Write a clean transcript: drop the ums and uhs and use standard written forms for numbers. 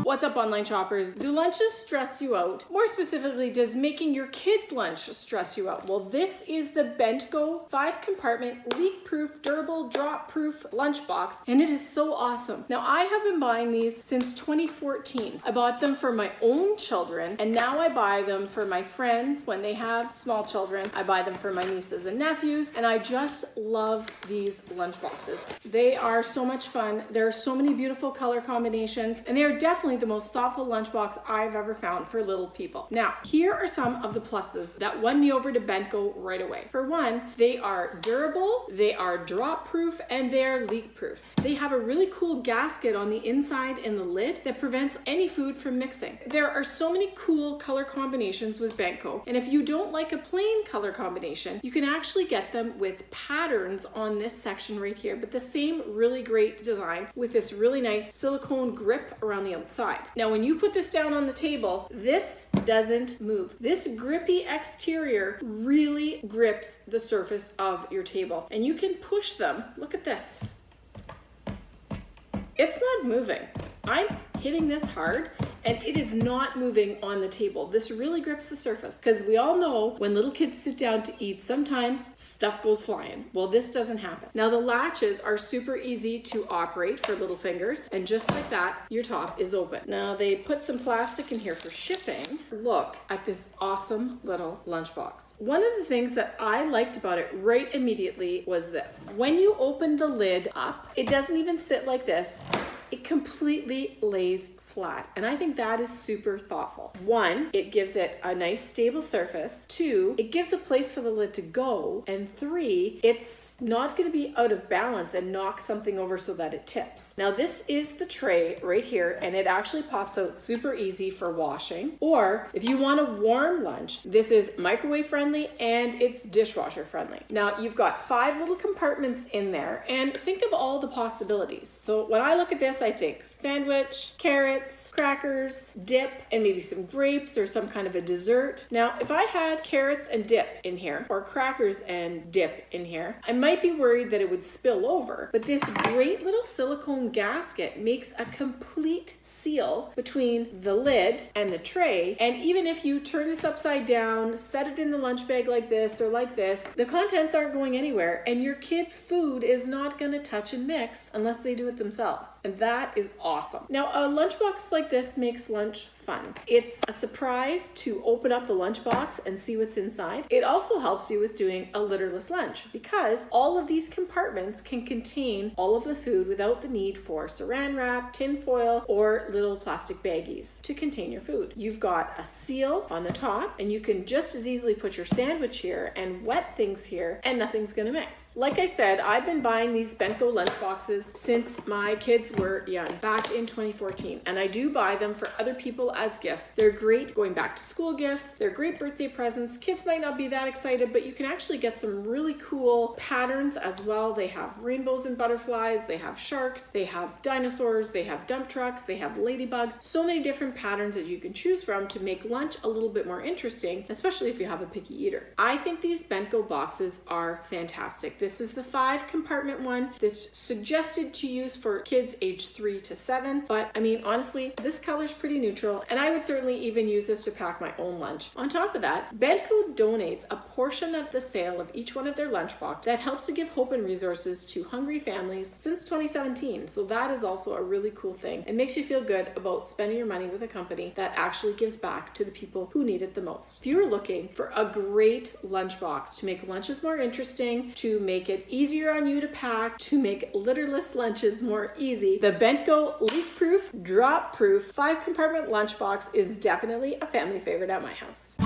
What's up, online shoppers? Do lunches stress you out? More specifically, does making your kids' lunch stress you out? Well, this is the Bentgo 5-compartment, leak-proof, durable, drop-proof lunchbox, and it is so awesome. Now, I have been buying these since 2014. I bought them for my own children, and now I buy them for my friends when they have small children. I buy them for my nieces and nephews, and I just love these lunchboxes. They are so much fun. There are so many beautiful color combinations, and they are definitely the most thoughtful lunchbox I've ever found for little people. Now, here are some of the pluses that won me over to Bentgo right away. For one, they are durable, they are drop proof, and they're leak proof. They have a really cool gasket on the inside and the lid that prevents any food from mixing. There are so many cool color combinations with Bentgo, and if you don't like a plain color combination, you can actually get them with patterns on this section right here, but the same really great design with this really nice silicone grip around the outside. Now, when you put this down on the table, this doesn't move. This grippy exterior really grips the surface of your table, and you can push them. Look at this. It's not moving. I'm hitting this hard and it is not moving on the table. This really grips the surface, because we all know when little kids sit down to eat, sometimes stuff goes flying. Well, this doesn't happen. Now, the latches are super easy to operate for little fingers, and just like that, your top is open. Now, they put some plastic in here for shipping. Look at this awesome little lunchbox. One of the things that I liked about it right immediately was this. When you open the lid up, it doesn't even sit like this. It completely lays flat, and I think that is super thoughtful. One, it gives it a nice stable surface. Two, it gives a place for the lid to go. And three, it's not going to be out of balance and knock something over so that it tips. Now, this is the tray right here, and it actually pops out super easy for washing. Or if you want a warm lunch, this is microwave friendly and it's dishwasher friendly. Now, you've got 5 little compartments in there, and think of all the possibilities. So when I look at this, I think sandwich, carrots, crackers, dip, and maybe some grapes or some kind of a dessert. Now, if I had carrots and dip in here, or crackers and dip in here, I might be worried that it would spill over. But this great little silicone gasket makes a complete seal between the lid and the tray. And even if you turn this upside down, set it in the lunch bag like this or like this, the contents aren't going anywhere, and your kids' food is not going to touch and mix unless they do it themselves. And that is awesome. Now, a lunchbox like this makes lunch fun. It's a surprise to open up the lunchbox and see what's inside. It also helps you with doing a litterless lunch, because all of these compartments can contain all of the food without the need for saran wrap, tin foil, or little plastic baggies to contain your food. You've got a seal on the top, and you can just as easily put your sandwich here and wet things here, and nothing's gonna mix. Like I said, I've been buying these Bentgo lunchboxes since my kids were young, back in 2014, and I do buy them for other people as gifts. They're great going back to school gifts. They're great birthday presents. Kids might not be that excited, but you can actually get some really cool patterns as well. They have rainbows and butterflies. They have sharks. They have dinosaurs. They have dump trucks. They have ladybugs. So many different patterns that you can choose from to make lunch a little bit more interesting, especially if you have a picky eater. I think these Bentgo boxes are fantastic. This is the 5-compartment one that's suggested to use for kids age 3 to 7. But I mean, honestly, this color's pretty neutral, and I would certainly even use this to pack my own lunch. On top of that, Bentgo donates a portion of the sale of each one of their lunchbox that helps to give hope and resources to hungry families since 2017. So that is also a really cool thing. It makes you feel good about spending your money with a company that actually gives back to the people who need it the most. If you're looking for a great lunchbox to make lunches more interesting, to make it easier on you to pack, to make litterless lunches more easy, the Bentgo leak-proof, drop-proof 5-compartment lunchbox is definitely a family favorite at my house.